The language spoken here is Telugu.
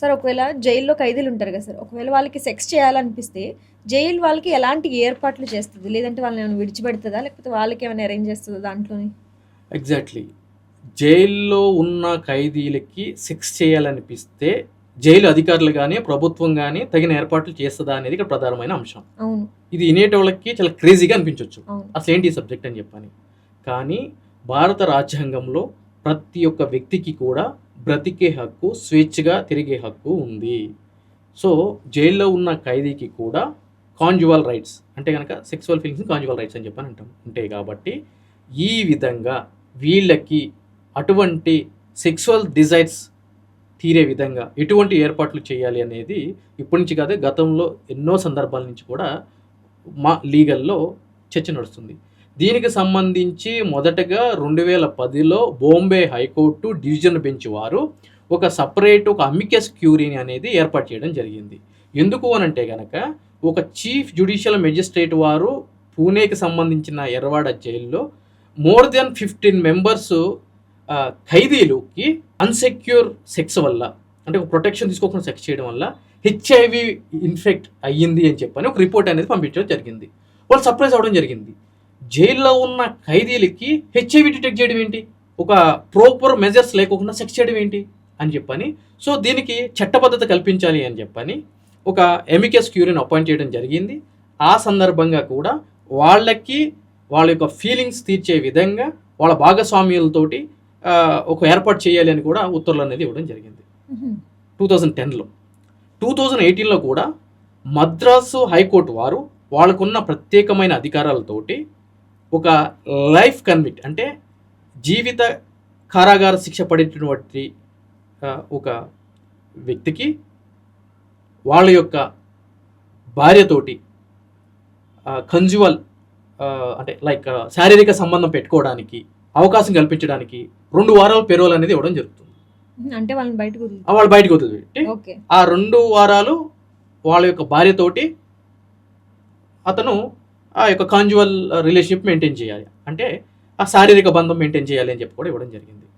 సార్ ఒకవేళ జైల్లో ఖైదీలు ఉంటారు కదా సార్. ఒకవేళ వాళ్ళకి సెక్స్ చేయాలనిపిస్తే జైలు వాళ్ళకి ఎలాంటి ఏర్పాట్లు చేస్తది? లేదంటే వాళ్ళనేమైనా విడిచిపెడతదా? లేకపోతే వాళ్ళకేమైనా అరేంజ్ చేస్తదా దాంట్లోని? ఎగ్జాక్ట్‌లీ. జైల్లో ఉన్న ఖైదీలకి సెక్స్ చేయాలనిపిస్తే జైలు అధికారులు గాని, ప్రభుత్వం గాని తగిన ఏర్పాట్లు చేస్తదా అనేది ఇక్కడ ప్రధానమైన అంశం. అవును. ఇది వినేటోళ్ళకి చాలా క్రేజీగా అనిపించొచ్చు. అవును. అసలేంటి ఈ సబ్జెక్ట్ అని చెప్పని. కానీ భారత రాజ్యాంగంలో ప్రతి ఒక్క వ్యక్తికి కూడా బ్రతికే హక్కు, స్వేచ్ఛగా తిరిగే హక్కు ఉంది. సో, జైల్లో ఉన్న ఖైదీకి కూడా కాంజువల్ రైట్స్ అంటే గనక సెక్సువల్ ఫీలింగ్స్‌ని కాంజువల్ రైట్స్ అని చెప్పని అంటాం. ఉంటాయి కాబట్టి ఈ విధంగా వీళ్ళకి అటువంటి సెక్సువల్ డిజైర్స్ తీరే విధంగా ఎటువంటి ఏర్పాట్లు చేయాలి అనేది ఇప్పటి నుంచి కాదు, గతంలో ఎన్నో సందర్భాల నుంచి కూడా మా లీగల్‌లో చర్చ నడుస్తుంది. దీనికి సంబంధించి మొదటగా 2010లో బాంబే హైకోర్టు డివిజన్ బెంచ్ వారు ఒక అమికస్ క్యూరీని అనేది ఏర్పాటు చేయడం జరిగింది. ఎందుకు అనంటే గనక ఒక చీఫ్ జ్యుడిషియల్ మెజిస్ట్రేట్ వారు పూణేకి సంబంధించిన ఎర్రవాడ జైల్లో మోర్ దెన్ 15 మెంబర్స్ ఖైదీలుకి అన్‌సెక్యూర్ సెక్స్ వల్ల అంటే ఒక ప్రొటెక్షన్ తీసుకోకుండా సెక్స్ చేయడం వల్ల హెచ్ఐవి ఇన్ఫెక్ట్ అయ్యింది అని చెప్పని ఒక రిపోర్ట్ అనేది పంపించడం జరిగింది. వాళ్ళు సర్ప్రైజ్ అవ్వడం జరిగింది. జైల్లో ఉన్న ఖైదీలకి హెచ్ఐవి డిటెక్ట్ చేయడం ఏంటి? ఒక ప్రాపర్ మెజర్స్ లేకోకుండా సెక్స్ చేయడం ఏంటి? అని చెప్పని. సో, దీనికి చట్టబద్ధత కల్పించాలి అని చెప్పని ఒక అమికస్ క్యూరీని అపాయింట్ చేయడం జరిగింది. ఆ సందర్భంగా కూడా వాళ్ళకి వాళ్ళ యొక్క ఫీలింగ్స్ తీర్చే విధంగా వాళ్ళ భాగస్వామ్యులతోటి ఒక ఏర్పాటు చేయాలి అని కూడా ఉత్తర్వులు అనేది ఇవ్వడం జరిగింది 2010లో. 2018లో కూడా మద్రాసు హైకోర్టు వారు వాళ్ళకున్న ప్రత్యేకమైన అధికారాలతోటి ఒక లైఫ్ కన్విక్ట్ అంటే జీవిత కారాగార శిక్ష పడేటటువంటి ఒక వ్యక్తికి వాళ్ళ యొక్క భార్యతోటి కంజువల్ అంటే లైక్ శారీరక సంబంధం పెట్టుకోవడానికి అవకాశం కల్పించడానికి 2 వారాల పెరోల్ అనేది ఇవ్వడం జరుగుతుంది. అంటే వాళ్ళని బయటకు వాళ్ళు బయటకు వదిలిపెట్టి ఆ 2 వారాలు వాళ్ళ యొక్క భార్యతోటి అతను ఆ యొక్క కాంజువల్ రిలేషన్షిప్ మెయింటైన్ చేయాలి. అంటే ఆ శారీరక బంధం మెయింటైన్ చేయాలి అని చెప్పి కూడా ఇవ్వడం జరిగింది.